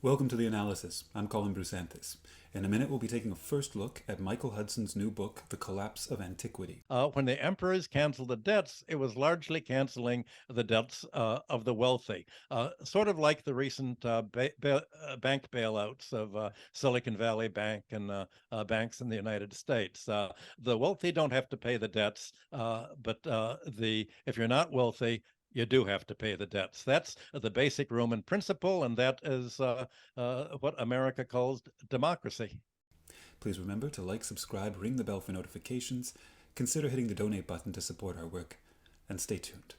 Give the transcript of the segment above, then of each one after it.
Welcome to The Analysis. I'm Colin Brusanthis. In a minute, we'll be taking a first look at Michael Hudson's new book, The Collapse of Antiquity. When the emperors canceled the debts, it was largely canceling the debts of the wealthy, sort of like the recent bank bailouts of Silicon Valley Bank and banks in the United States. The wealthy don't have to pay the debts, but if you're not wealthy, you do have to pay the debts. That's the basic Roman principle, and that is what America calls democracy. Please remember to like, subscribe, ring the bell for notifications, consider hitting the donate button to support our work, and stay tuned.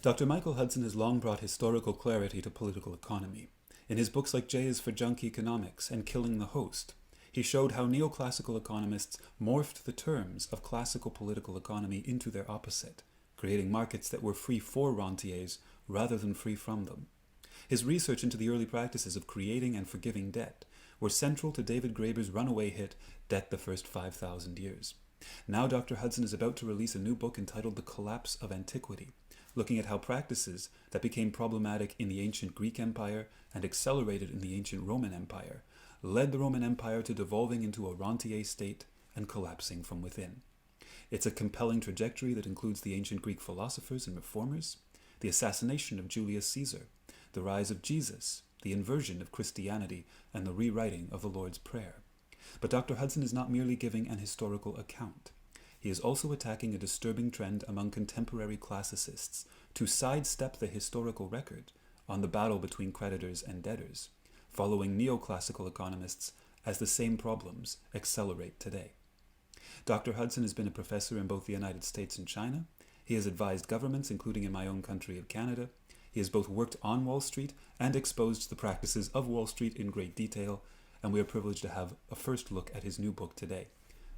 Dr. Michael Hudson has long brought historical clarity to political economy. In his books like J is for Junk Economics and Killing the Host, he showed how neoclassical economists morphed the terms of classical political economy into their opposite, creating markets that were free for rentiers rather than free from them. His research into the early practices of creating and forgiving debt were central to David Graeber's runaway hit, Debt the First 5,000 Years. Now Dr. Hudson is about to release a new book entitled The Collapse of Antiquity, looking at how practices that became problematic in the ancient Greek Empire and accelerated in the ancient Roman Empire led the Roman Empire to devolving into a rentier state and collapsing from within. It's a compelling trajectory that includes the ancient Greek philosophers and reformers, the assassination of Julius Caesar, the rise of Jesus, the inversion of Christianity, and the rewriting of the Lord's Prayer. But Dr. Hudson is not merely giving an historical account. He is also attacking a disturbing trend among contemporary classicists to sidestep the historical record on the battle between creditors and debtors, following neoclassical economists as the same problems accelerate today. Dr. Hudson has been a professor in both the United States and China. He has advised governments, including in my own country of Canada. He has both worked on Wall Street and exposed the practices of Wall Street in great detail, and we are privileged to have a first look at his new book today.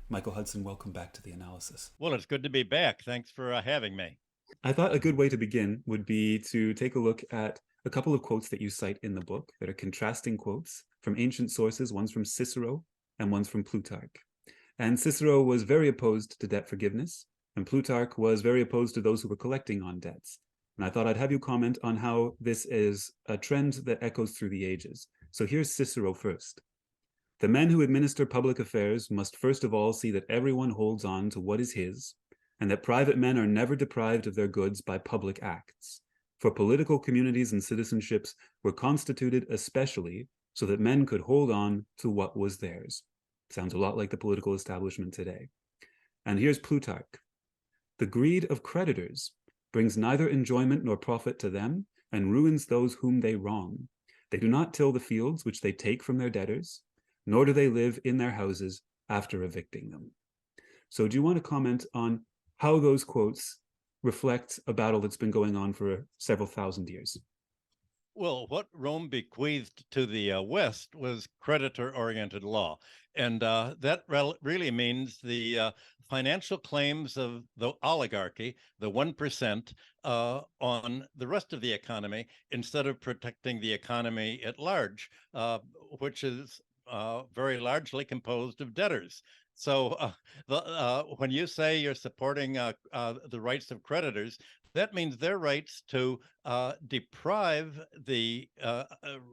Michael Hudson, welcome back to The Analysis. Well, it's good to be back. Thanks for having me. I thought a good way to begin would be to take a look at a couple of quotes that you cite in the book that are contrasting quotes from ancient sources. One's from Cicero and one's from Plutarch. And Cicero was very opposed to debt forgiveness, and Plutarch was very opposed to those who were collecting on debts. And I thought I'd have you comment on how this is a trend that echoes through the ages. So here's Cicero first. The men who administer public affairs must first of all see that everyone holds on to what is his, and that private men are never deprived of their goods by public acts. For political communities and citizenships were constituted especially so that men could hold on to what was theirs. Sounds a lot like the political establishment today. And here's Plutarch. The greed of creditors brings neither enjoyment nor profit to them, and ruins those whom they wrong. They do not till the fields which they take from their debtors, nor do they live in their houses after evicting them. So do you want to comment on how those quotes reflect a battle that's been going on for several thousand years? Well, what Rome bequeathed to the West was creditor-oriented law. And that really means the financial claims of the oligarchy, the 1%, on the rest of the economy, instead of protecting the economy at large, which is very largely composed of debtors. So when you say you're supporting the rights of creditors, that means their rights to deprive the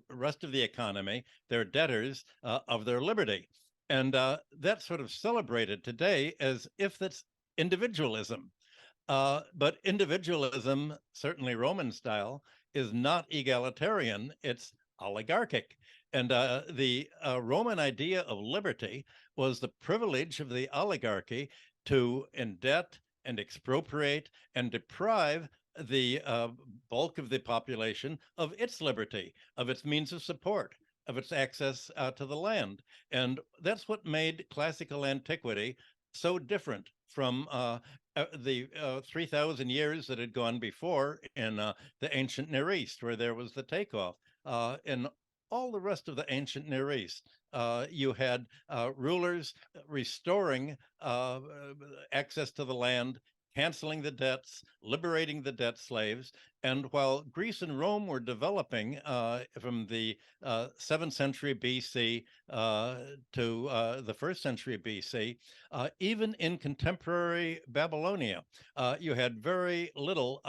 rest of the economy, their debtors, of their liberty. And that's sort of celebrated today as if that's individualism. But individualism, certainly Roman style, is not egalitarian, it's oligarchic. And the Roman idea of liberty was the privilege of the oligarchy to indebt and expropriate and deprive the bulk of the population of its liberty, of its means of support, of its access to the land. And that's what made classical antiquity so different from the 3,000 years that had gone before in the ancient Near East, where there was the takeoff. In all the rest of the ancient Near East, you had rulers restoring access to the land canceling the debts, liberating the debt slaves. And while Greece and Rome were developing from the 7th century BC to the 1st century BC, even in contemporary Babylonia, you had very little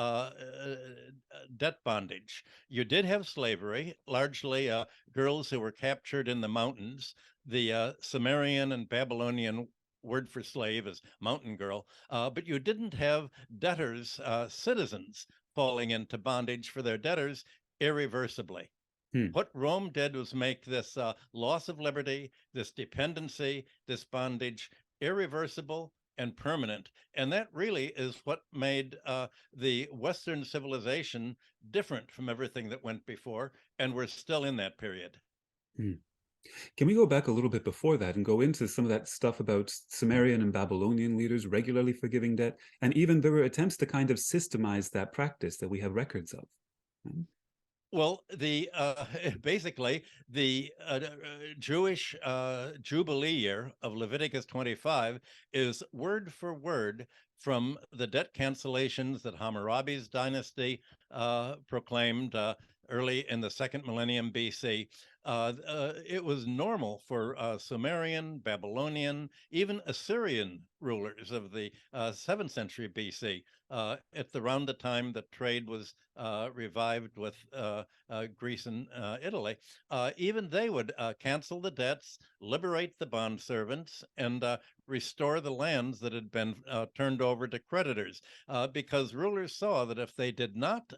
debt bondage. You did have slavery, largely girls who were captured in the mountains. The Sumerian and Babylonian word for slave is mountain girl, but you didn't have debtors, citizens, falling into bondage for their debtors irreversibly. Hmm. What Rome did was make this loss of liberty, this dependency, this bondage irreversible and permanent. And that really is what made the Western civilization different from everything that went before. And we're still in that period. Hmm. Can we go back a little bit before that and go into some of that stuff about Sumerian and Babylonian leaders regularly forgiving debt? And even there were attempts to kind of systemize that practice that we have records of. Well, the basically the Jewish Jubilee year of Leviticus 25 is word for word from the debt cancellations that Hammurabi's dynasty proclaimed early in the 2nd millennium BC. It was normal for Sumerian, Babylonian, even Assyrian rulers of the 7th century BC at around the time that trade was revived with Greece and Italy, even they would cancel the debts, liberate the bond servants, and restore the lands that had been turned over to creditors, because rulers saw that if they did not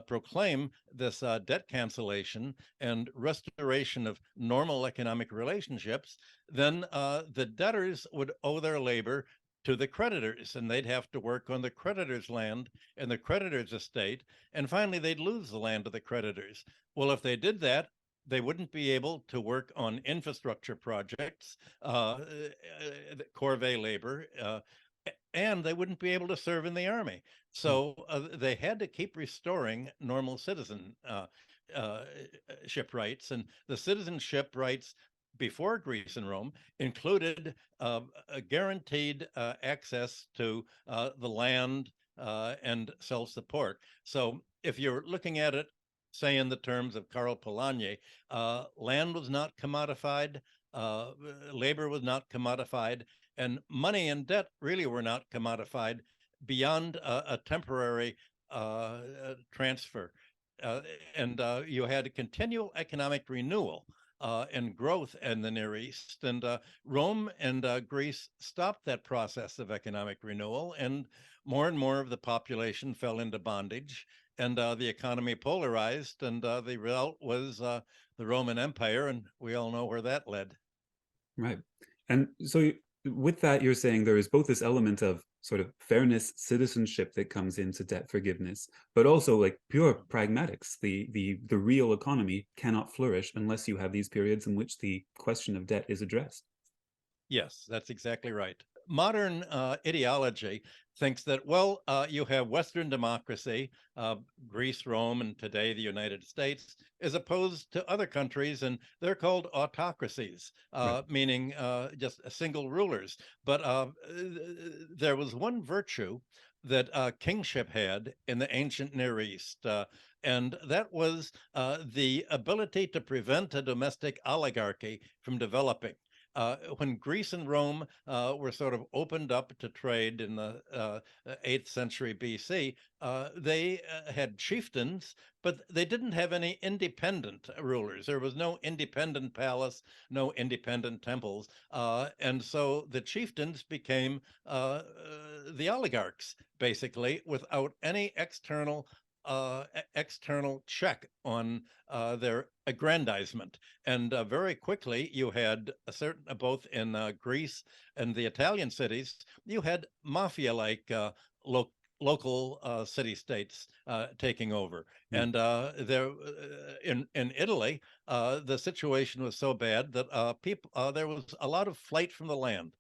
proclaim this debt cancellation and restoration of normal economic relationships, then the debtors would owe their labor to the creditors, and they'd have to work on the creditors' land and the creditors' estate, and finally they'd lose the land of the creditors. Well, if they did that, they wouldn't be able to work on infrastructure projects, corvée labor, and they wouldn't be able to serve in the army. So they had to keep restoring normal citizenship rights, and the citizenship rights before Greece and Rome included a guaranteed access to the land and self-support. So if you're looking at it, say in the terms of Karl Polanyi, land was not commodified, labor was not commodified, and money and debt really were not commodified beyond a temporary transfer. And you had a continual economic renewal and growth in the Near East. And Rome and Greece stopped that process of economic renewal, and more of the population fell into bondage, and the economy polarized, and the result was the Roman Empire, and we all know where that led. Right. And so with that, you're saying there is both this element of sort of fairness, citizenship that comes into debt forgiveness, but also like pure pragmatics. The real economy cannot flourish unless you have these periods in which the question of debt is addressed. Yes, that's exactly right. Modern ideology thinks that, well, you have Western democracy, Greece, Rome, and today the United States, as opposed to other countries, and they're called autocracies, Right. meaning just single rulers. But there was one virtue that kingship had in the ancient Near East, and that was the ability to prevent a domestic oligarchy from developing. When Greece and Rome were sort of opened up to trade in the 8th century BC, they had chieftains, but they didn't have any independent rulers. There was no independent palace, no independent temples. And so the chieftains became the oligarchs, basically, without any external check on their aggrandizement. And very quickly, you had a certain, both in Greece and the Italian cities, you had mafia-like local city-states taking over. And there, in Italy, the situation was so bad that there was a lot of flight from the land.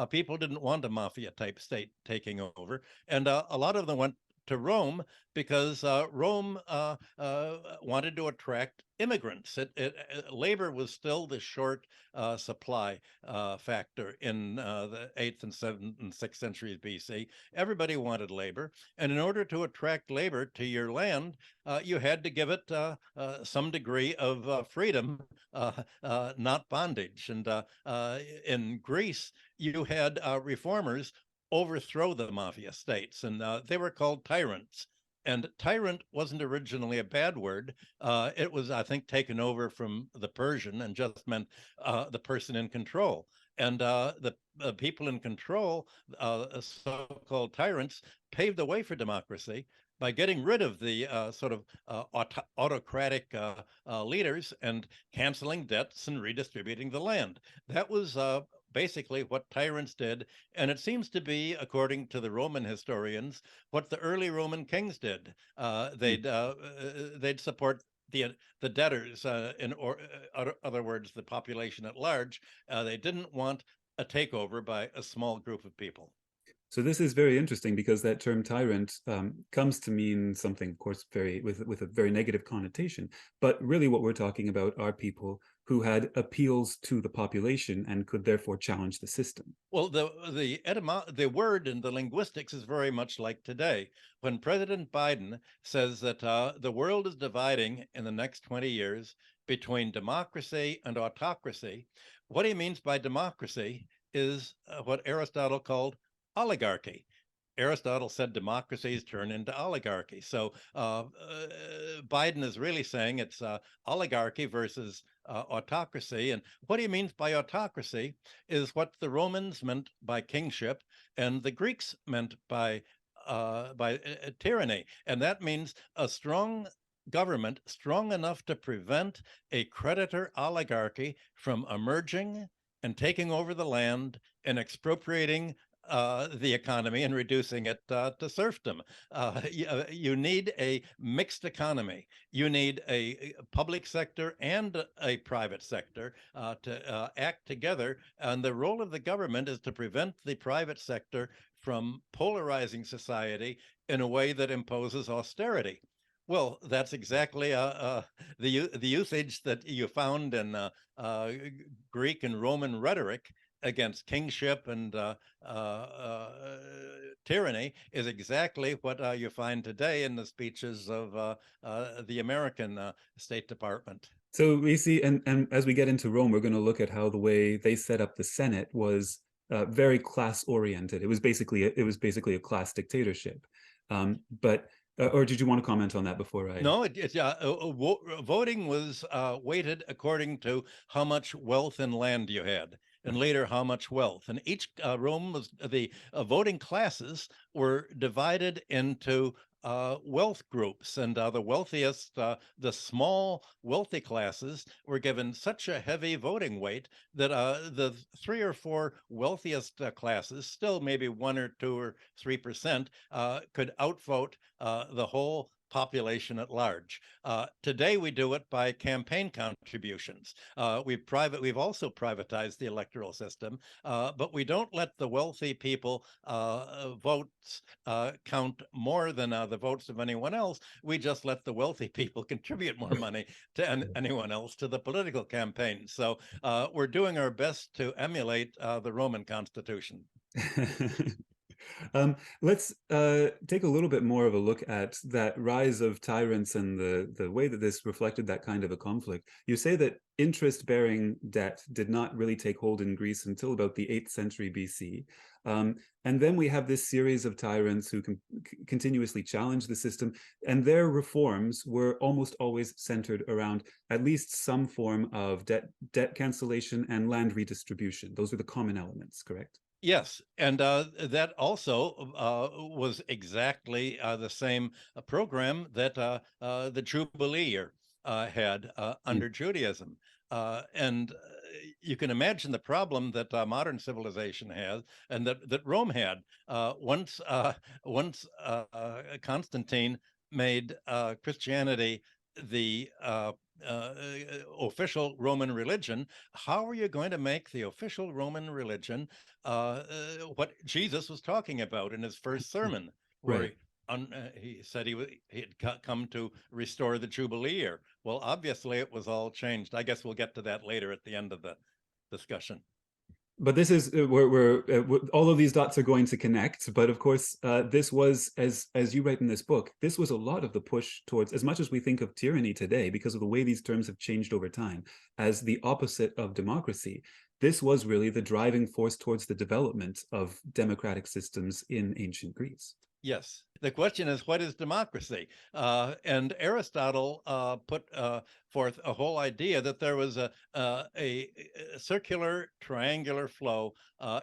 People didn't want a mafia-type state taking over, and a lot of them went to Rome because Rome wanted to attract immigrants. Labor was still the short supply factor in the 8th and 7th and 6th centuries BC. Everybody wanted labor. And in order to attract labor to your land, you had to give it some degree of freedom, not bondage. And in Greece, you had reformers overthrow the mafia states, and they were called tyrants. And tyrant wasn't originally a bad word. It was, I think, taken over from the Persian and just meant the person in control. And the people in control, so-called tyrants, paved the way for democracy by getting rid of the sort of autocratic leaders and canceling debts and redistributing the land. That was basically what tyrants did. And it seems to be, according to the Roman historians, what the early Roman kings did. They'd support the debtors, in other words, the population at large. They didn't want a takeover by a small group of people. So this is very interesting because that term tyrant comes to mean something, of course, with a very negative connotation. But really what we're talking about are people who had appeals to the population and could therefore challenge the system. Well, the word in the linguistics is very much like today. When President Biden says that the world is dividing in the next 20 years between democracy and autocracy, what he means by democracy is what Aristotle called oligarchy. Aristotle said democracies turn into oligarchy. So Biden is really saying it's oligarchy versus autocracy. And what he means by autocracy is what the Romans meant by kingship and the Greeks meant by tyranny. And that means a strong government, strong enough to prevent a creditor oligarchy from emerging and taking over the land and expropriating the economy and reducing it to serfdom. You need a mixed economy. You need a public sector and a private sector to act together. And the role of the government is to prevent the private sector from polarizing society in a way that imposes austerity. Well, that's exactly the usage that you found in Greek and Roman rhetoric against kingship and tyranny is exactly what you find today in the speeches of the American State Department. So we see, and as we get into Rome, we're going to look at how the way they set up the Senate was very class-oriented. It was basically a class dictatorship. Or did you want to comment on that before I? No, voting was weighted according to how much wealth and land you had, and later how much wealth. And each Rome was the voting classes were divided into wealth groups, and the wealthiest, the small wealthy classes, were given such a heavy voting weight that the 3 or 4 wealthiest classes, still maybe 1 or 2 or 3%, could outvote the whole population at large. Today we do it by campaign contributions. We've also privatized the electoral system, but we don't let the wealthy people votes count more than the votes of anyone else. We just let the wealthy people contribute more money to anyone else to the political campaign. So we're doing our best to emulate the Roman Constitution. Let's take a little bit more of a look at that rise of tyrants and the way that this reflected that kind of a conflict. You say that interest-bearing debt did not really take hold in Greece until about the 8th century BC. And then we have this series of tyrants who continuously challenge the system, and their reforms were almost always centered around at least some form of debt cancellation and land redistribution. Those are the common elements, correct? Yes, and that also was exactly the same program that the Jubilee year had under Judaism. And you can imagine the problem that modern civilization has, and that Rome had. Once Constantine made Christianity the official Roman religion, how are you going to make the official Roman religion what Jesus was talking about in his first sermon, where Right. he said he had come to restore the Jubilee year. Well, obviously it was all changed. I guess we'll get to that later at the end of the discussion. But this is all of these dots are going to connect. But of course, this was, as you write in this book, this was a lot of the push towards, as much as we think of tyranny today, because of the way these terms have changed over time, as the opposite of democracy. This was really the driving force towards the development of democratic systems in ancient Greece. Yes. The question is, what is democracy? And Aristotle put forth a whole idea that there was a circular, triangular flow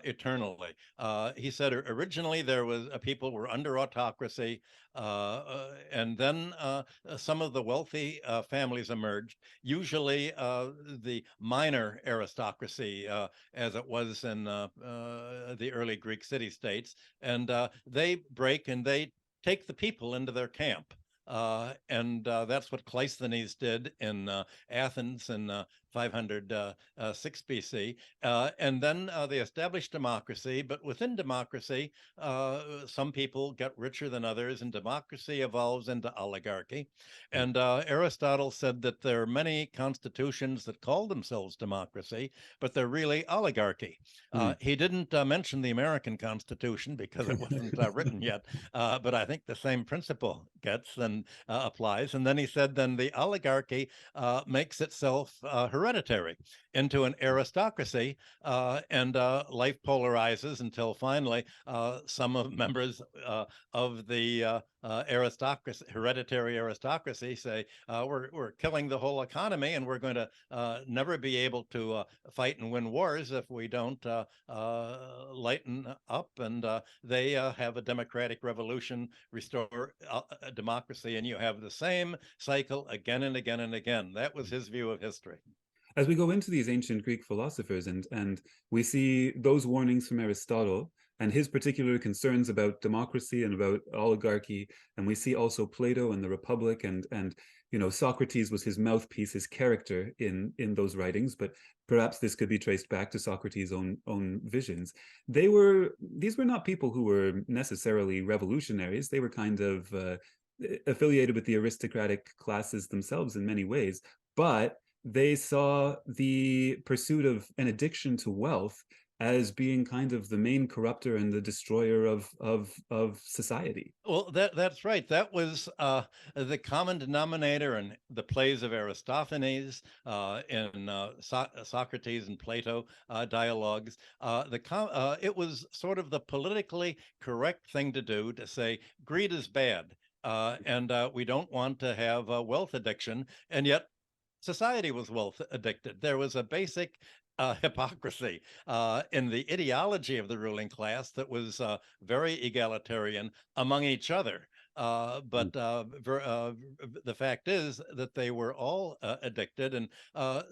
eternally. He said originally there was people were under autocracy, and then some of the wealthy families emerged, usually the minor aristocracy, as it was in the early Greek city-states, and they break and they take the people into their camp. And that's what Cleisthenes did in Athens in 506 BC. And then they established democracy, but within democracy, some people get richer than others, and democracy evolves into oligarchy. And Aristotle said that there are many constitutions that call themselves democracy, but they're really oligarchy. He didn't mention the American Constitution because it wasn't written yet, but I think the same principle gets and applies. And then he said, then the oligarchy makes itself hereditary into an aristocracy, and life polarizes until finally some of members of the aristocracy, hereditary aristocracy, say we're killing the whole economy, and we're going to never be able to fight and win wars if we don't lighten up. And they have a democratic revolution, restore democracy, and you have the same cycle again and again and again. That was his view of history. As we go into these ancient Greek philosophers, and we see those warnings from Aristotle and his particular concerns about democracy and about oligarchy, and we see also Plato and the Republic, and Socrates was his mouthpiece, his character in those writings, but perhaps this could be traced back to Socrates' own visions. These were not people who were necessarily revolutionaries. They were kind of affiliated with the aristocratic classes themselves in many ways, but they saw the pursuit of an addiction to wealth as being kind of the main corrupter and the destroyer of society. Well, that's right. That was the common denominator in the plays of Aristophanes, in Socrates and Plato dialogues. It was sort of the politically correct thing to do to say greed is bad, and we don't want to have wealth addiction, and yet society was wealth addicted. There was a basic hypocrisy in the ideology of the ruling class that was very egalitarian among each other. But the fact is that they were all addicted. And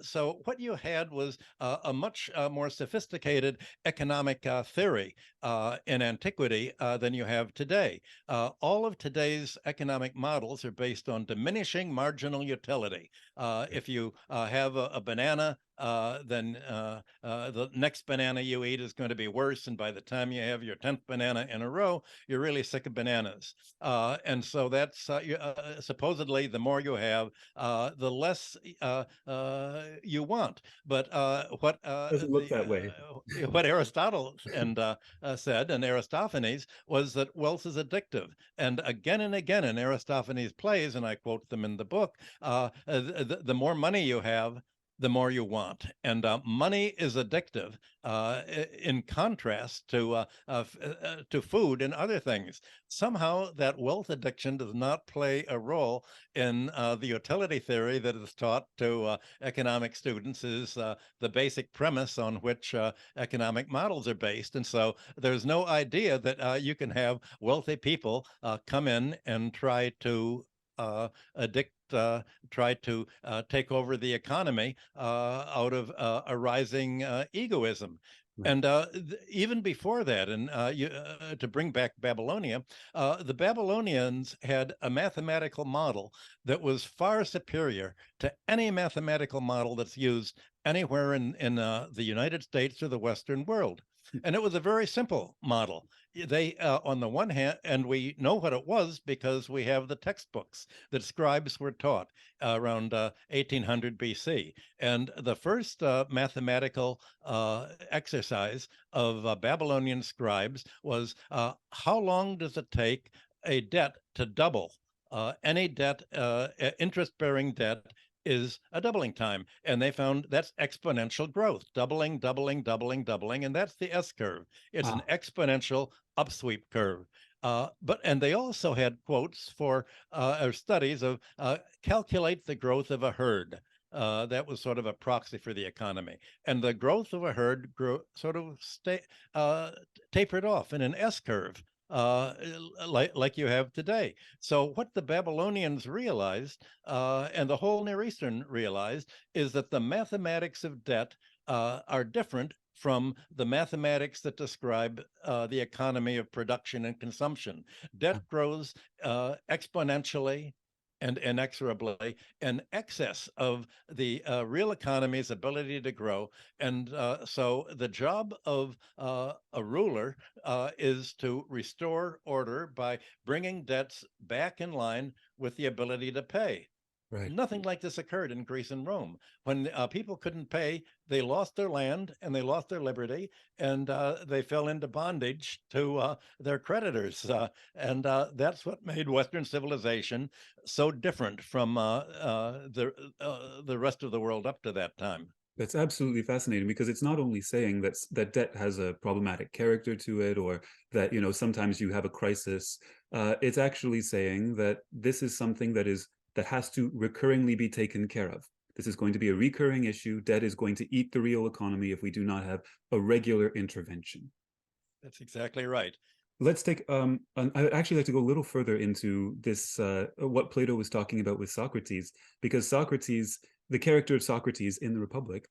so what you had was a much more sophisticated economic theory in antiquity than you have today. All of today's economic models are based on diminishing marginal utility. If you have a banana, then the next banana you eat is going to be worse. And by the time you have your 10th banana in a row, you're really sick of bananas. And so that's supposedly the more you have, the less you want. But what doesn't look that way. What Aristotle said, and Aristophanes, was that wealth is addictive. And again in Aristophanes' plays, and I quote them in the book, the more money you have, the more you want. And money is addictive in contrast to food and other things. Somehow that wealth addiction does not play a role in the utility theory that is taught to economic students, is the basic premise on which economic models are based. And so there's no idea that you can have wealthy people come in and try to try to take over the economy out of a rising egoism. Right. And even before that, and to bring back Babylonia, the Babylonians had a mathematical model that was far superior to any mathematical model that's used anywhere in the United States or the Western world. And it was a very simple model. they on the one hand, and we know what it was because we have the textbooks that scribes were taught around 1800 BC. And the first mathematical exercise of Babylonian scribes was how long does it take a debt to double? Any debt, interest-bearing debt, is a doubling time. And they found that's exponential growth, doubling, doubling, doubling, doubling. And that's the S curve. It's an exponential upsweep curve. And they also had quotes for or studies of calculate the growth of a herd. That was sort of a proxy for the economy. And the growth of a herd sort of tapered off in an S curve. Like you have today. So what the Babylonians realized, and the whole Near Eastern realized, is that the mathematics of debt are different from the mathematics that describe the economy of production and consumption. Debt grows exponentially and inexorably in excess of the real economy's ability to grow. And so the job of a ruler is to restore order by bringing debts back in line with the ability to pay. Right. Nothing like this occurred in Greece and Rome. When people couldn't pay, they lost their land and they lost their liberty, and they fell into bondage to their creditors. And that's what made Western civilization so different from the rest of the world up to that time. That's absolutely fascinating, because it's not only saying that debt has a problematic character to it, or that, you know, sometimes you have a crisis. It's actually saying that this is something that has to recurringly be taken care of. This is going to be a recurring issue. Debt is going to eat the real economy if we do not have a regular intervention. That's exactly right. Let's take, I'd actually like to go a little further into this, what Plato was talking about with Socrates, because Socrates, the character of Socrates in the Republic,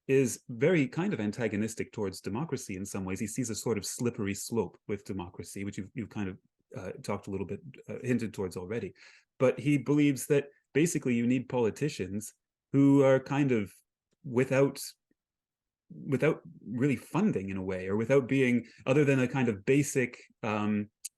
is very kind of antagonistic towards democracy in some ways. He sees a sort of slippery slope with democracy, which you've kind of talked a little bit, hinted towards already. But he believes that basically you need politicians who are kind of without really funding in a way, or without being, other than a kind of basic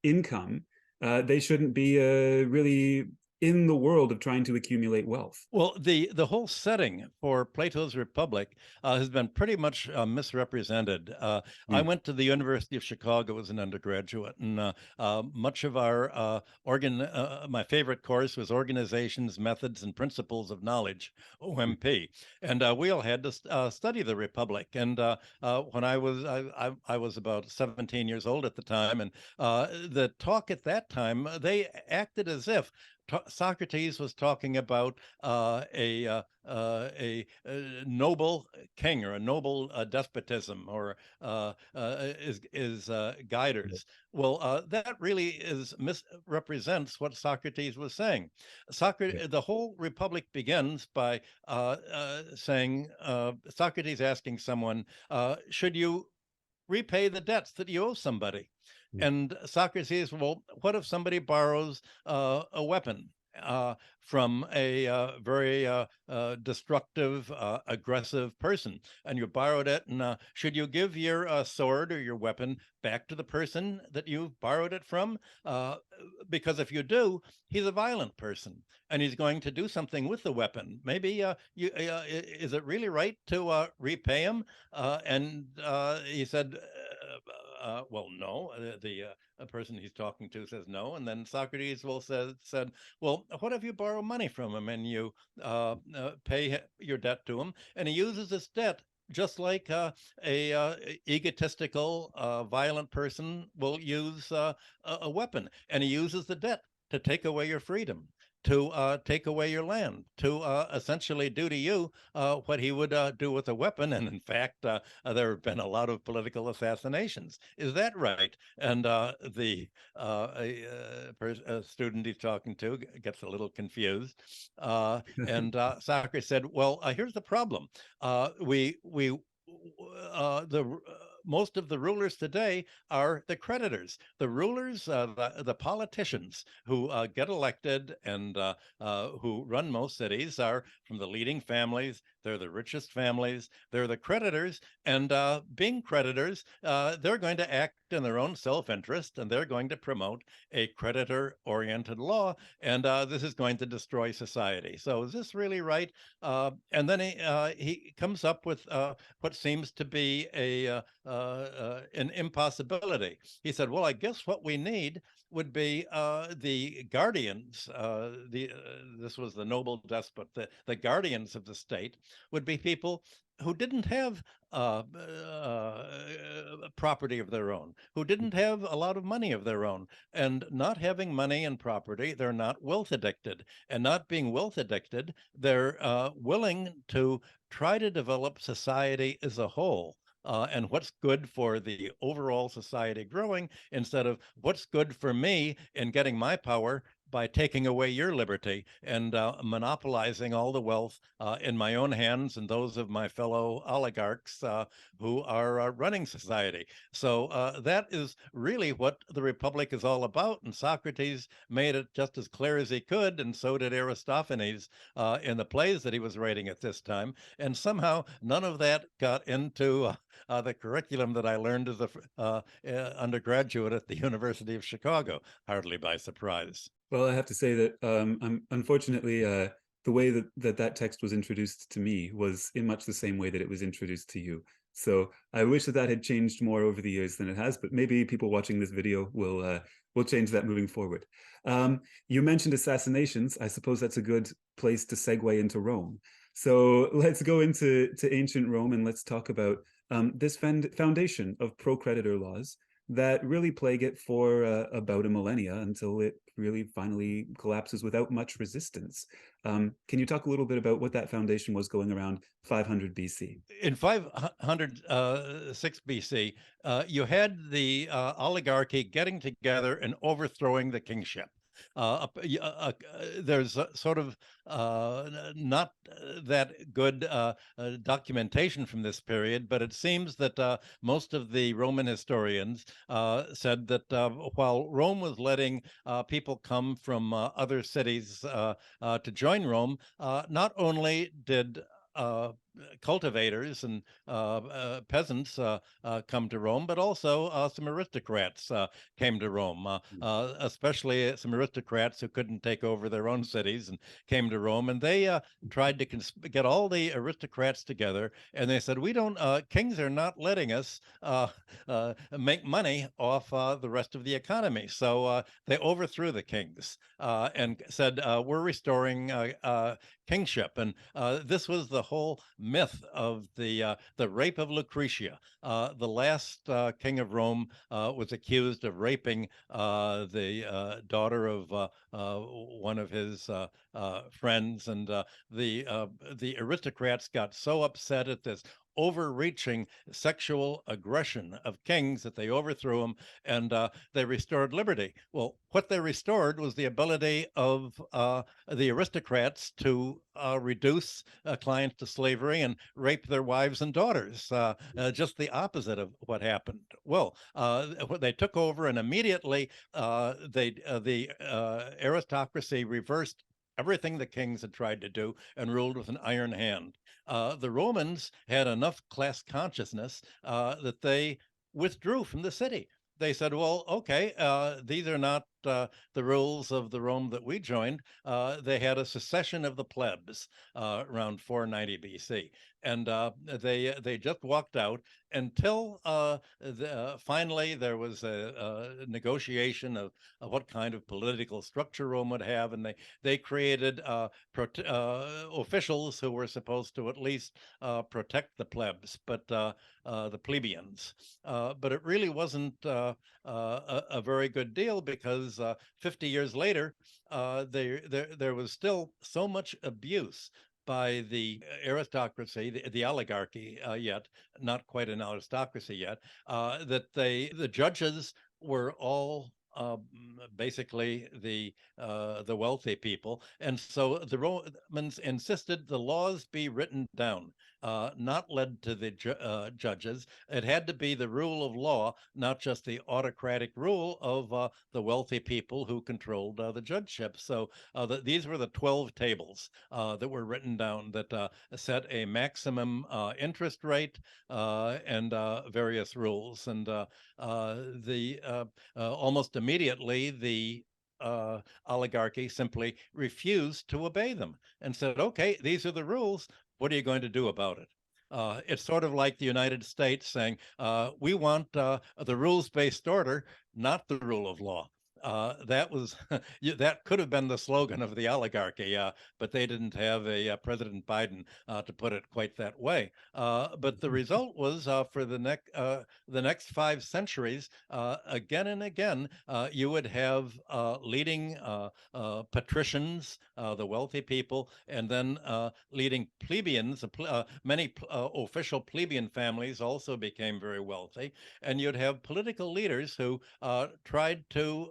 income, they shouldn't be really in the world of trying to accumulate wealth. Well, the whole setting for Plato's Republic has been pretty much misrepresented. I went to the University of Chicago as an undergraduate, and much of our my favorite course was Organizations, Methods, and Principles of Knowledge, OMP, and we all had to study the Republic. And when I was about 17 years old at the time, and the talk at that time, they acted as if Socrates was talking about a noble king, or a noble despotism, or guiders. Well, that really misrepresents what Socrates was saying. The whole Republic begins by saying, Socrates asking someone, should you repay the debts that you owe somebody? And Socrates, well, what if somebody borrows a weapon from a very destructive, aggressive person, and you borrowed it, and should you give your sword or your weapon back to the person that you borrowed it from? Because if you do, he's a violent person, and he's going to do something with the weapon. Maybe is it really right to repay him? And he said, well, no. The person he's talking to says no, and then Socrates said, well, what if you borrow money from him and you pay your debt to him, and he uses this debt just like a egotistical, violent person will use a weapon, and he uses the debt to take away your freedom, to take away your land, to essentially do to you what he would do with a weapon. And in fact, there have been a lot of political assassinations. Is that right? And the student he's talking to gets a little confused. And Socrates said, well, here's the problem. Most of the rulers today are the creditors. The rulers, the politicians who get elected and who run most cities, are from the leading families. They're the richest families. They're the creditors. And being creditors, they're going to act in their own self-interest, and they're going to promote a creditor-oriented law. And this is going to destroy society. So is this really right? And then he comes up with what seems to be an impossibility. He said, well, I guess what we need would be the guardians. This was the noble despot. The guardians of the state would be people who didn't have property of their own, who didn't have a lot of money of their own. And not having money and property, they're not wealth addicted. And not being wealth addicted, they're willing to try to develop society as a whole. And what's good for the overall society growing instead of what's good for me in getting my power by taking away your liberty and monopolizing all the wealth in my own hands and those of my fellow oligarchs who are running society. So that is really what the Republic is all about. And Socrates made it just as clear as he could, and so did Aristophanes in the plays that he was writing at this time. And somehow none of that got into the curriculum that I learned as a undergraduate at the University of Chicago, hardly by surprise. Well, I have to say that unfortunately, the way that text was introduced to me was in much the same way that it was introduced to you. So I wish that had changed more over the years than it has, but maybe people watching this video will change that moving forward. You mentioned assassinations. I suppose that's a good place to segue into Rome. So let's go into ancient Rome and let's talk about this foundation of pro-creditor laws that really plague it for about a millennia until it really finally collapses without much resistance. Can you talk a little bit about what that foundation was going around 500 BC? In 506 BC, you had the oligarchy getting together and overthrowing the kingship. There's sort of not that good documentation from this period, but it seems that most of the Roman historians said that while Rome was letting people come from other cities to join Rome, not only did cultivators and peasants come to Rome, but also some aristocrats came to Rome, especially some aristocrats who couldn't take over their own cities and came to Rome. And they tried to get all the aristocrats together, and they said, we don't, kings are not letting us make money off the rest of the economy. So they overthrew the kings and said, we're restoring kingship. And this was the whole myth of the rape of Lucretia. The last king of Rome was accused of raping the daughter of one of his friends, and the aristocrats got so upset at this overreaching sexual aggression of kings that they overthrew them, and they restored liberty. Well, what they restored was the ability of the aristocrats to reduce clients to slavery and rape their wives and daughters, just the opposite of what happened. Well, they took over, and immediately the aristocracy reversed everything the kings had tried to do and ruled with an iron hand. The Romans had enough class consciousness that they withdrew from the city. They said, well, okay, these are not the rules of the Rome that we joined. They had a secession of the plebs around 490 BC. And they just walked out until finally there was a negotiation of what kind of political structure Rome would have. And they created officials who were supposed to at least protect the plebs, but the plebeians. But it really wasn't a very good deal, because 50 years later, there was still so much abuse by the aristocracy, the oligarchy yet, not quite an aristocracy yet, that the judges were all basically the wealthy people. And so the Romans insisted the laws be written down. not led to the judges. It had to be the rule of law, not just the autocratic rule of the wealthy people who controlled the judgeship. So these were the 12 tables that were written down that set a maximum interest rate and various rules. And almost immediately, the oligarchy simply refused to obey them and said, okay, these are the rules. What are you going to do about it? It's sort of like the United States saying, we want the rules-based order, not the rule of law. That was that could have been the slogan of the oligarchy, but they didn't have a President Biden to put it quite that way. But the result was for the next 5 centuries, again and again, you would have leading patricians, the wealthy people, and then leading plebeians. Many official plebeian families also became very wealthy, and you'd have political leaders who tried to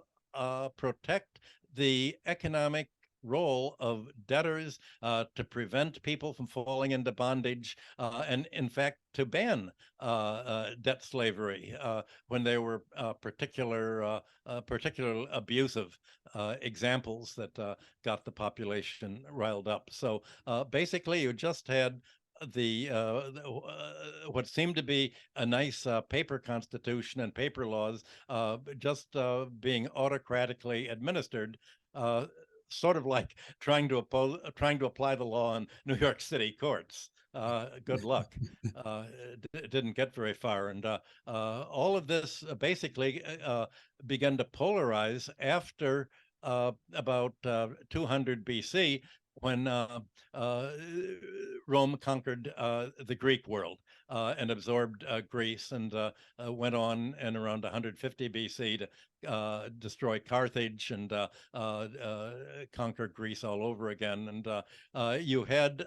protect the economic role of debtors, to prevent people from falling into bondage, and in fact to ban debt slavery when there were particular abusive examples that got the population riled up. So basically you just had what seemed to be a nice paper constitution and paper laws just being autocratically administered, sort of like trying to apply the law in New York City courts. Good luck. It didn't get very far, and all of this basically began to polarize after about 200 BC, when Rome conquered the Greek world and absorbed Greece, and went on in around 150 BC to destroy Carthage and conquer Greece all over again. And you had,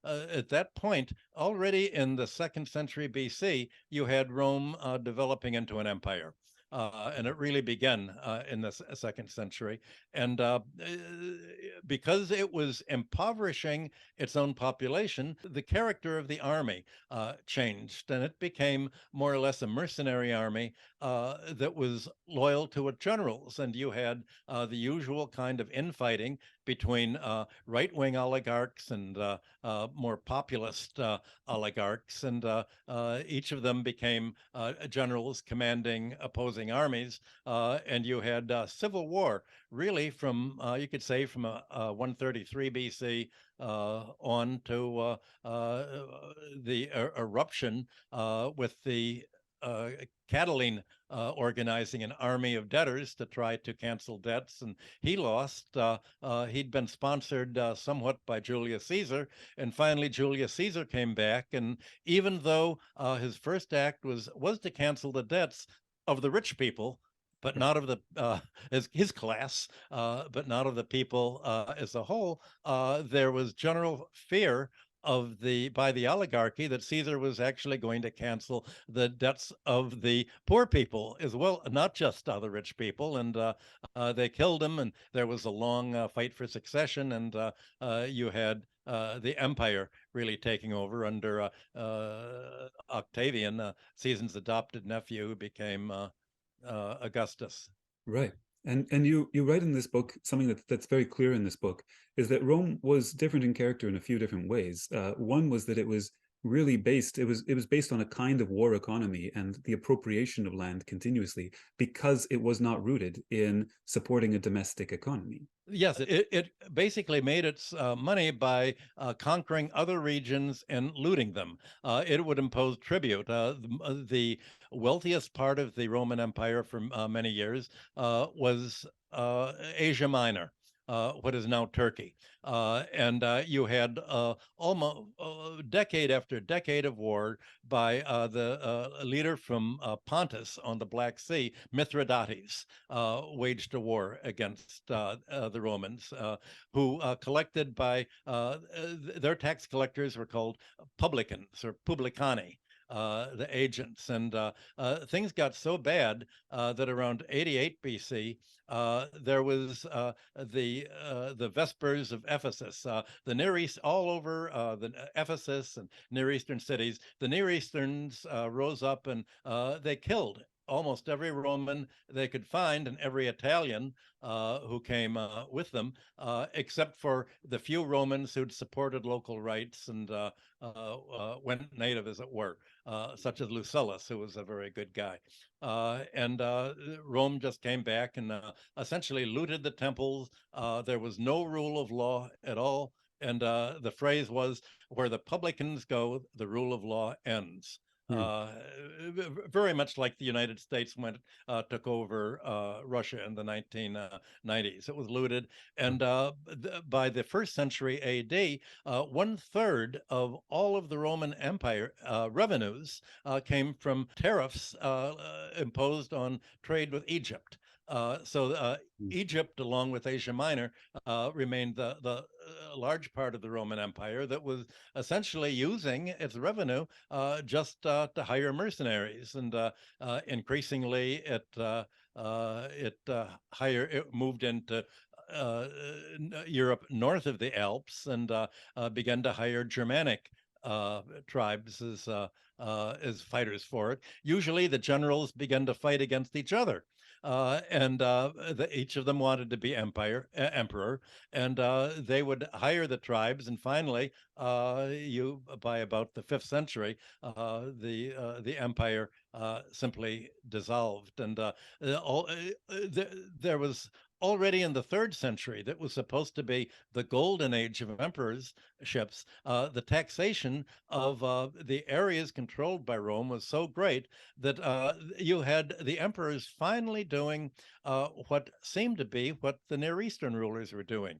at that point, already in the 2nd century BC, you had Rome developing into an empire. And it really began in the 2nd century. And because it was impoverishing its own population, the character of the army changed, and it became more or less a mercenary army that was loyal to its generals. And you had the usual kind of infighting between right-wing oligarchs and more populist oligarchs, and each of them became generals commanding opposing armies, and you had civil war, really from, you could say, from 133 BC on to the eruption with the Catiline organizing an army of debtors to try to cancel debts, and he lost. He'd been sponsored somewhat by Julius Caesar, and finally Julius Caesar came back, and even though his first act was to cancel the debts of the rich people, but not of the his class, but not of the people as a whole, there was general fear by the oligarchy that Caesar was actually going to cancel the debts of the poor people as well, not just the rich people. And they killed him, and there was a long fight for succession, and you had the empire really taking over under Octavian, Caesar's adopted nephew, who became Augustus. Right. And you write in this book something that's very clear in this book, is that Rome was different in character in a few different ways. One was that it was really based on a kind of war economy and the appropriation of land continuously, because it was not rooted in supporting a domestic economy. Yes, it basically made its money by conquering other regions and looting them. It would impose tribute. The wealthiest part of the Roman Empire for many years was Asia Minor. What is now Turkey. And you had almost decade after decade of war by the leader from Pontus on the Black Sea, Mithridates, waged a war against the Romans, who collected by, their tax collectors were called publicans or publicani. the agents. And things got so bad that around 88 BC, there was the Vespers of Ephesus, the Near East, all over the Ephesus and Near Eastern cities. The Near Easterns rose up and they killed almost every Roman they could find and every Italian who came with them, except for the few Romans who'd supported local rights and went native, as it were, such as Lucullus, who was a very good guy. And Rome just came back and essentially looted the temples. There was no rule of law at all. And the phrase was, where the publicans go, the rule of law ends. Hmm. Very much like the United States when it took over Russia in the 1990s. It was looted. And by the first century AD, 1/3 of all of the Roman Empire revenues came from tariffs imposed on trade with Egypt. So Hmm. Egypt, along with Asia Minor, remained the large part of the Roman Empire that was essentially using its revenue just to hire mercenaries, and increasingly it moved into Europe north of the Alps and began to hire Germanic tribes as fighters for it. Usually, the generals began to fight against each other. And each of them wanted to be emperor, and they would hire the tribes. And finally, by about the 5th century, the empire simply dissolved. And there was already in the 3rd century, that was supposed to be the golden age of emperorships, the taxation of the areas controlled by Rome was so great that you had the emperors finally doing what seemed to be what the Near Eastern rulers were doing.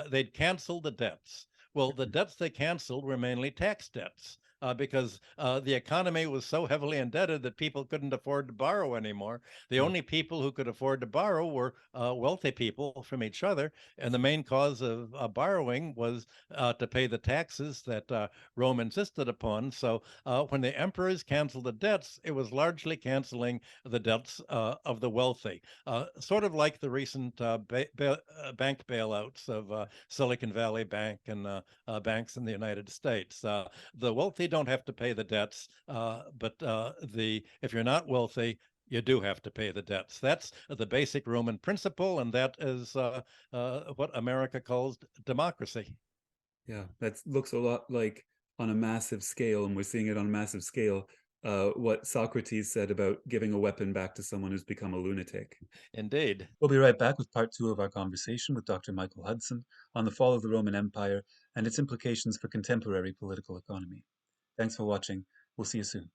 They'd canceled the debts. Well, the debts they canceled were mainly tax debts. Because the economy was so heavily indebted that people couldn't afford to borrow anymore. The Yeah. only people who could afford to borrow were wealthy people from each other. And the main cause of borrowing was to pay the taxes that Rome insisted upon. So when the emperors canceled the debts, it was largely canceling the debts of the wealthy, sort of like the recent bank bailouts of Silicon Valley Bank and banks in the United States. The wealthy don't have to pay the debts, but if you're not wealthy, you do have to pay the debts. That's the basic Roman principle, and that is what America calls democracy. Yeah, that looks a lot like on a massive scale, and we're seeing it on a massive scale, what Socrates said about giving a weapon back to someone who's become a lunatic. Indeed. We'll be right back with part 2 of our conversation with Dr. Michael Hudson on the fall of the Roman Empire and its implications for contemporary political economy. Thanks for watching. We'll see you soon.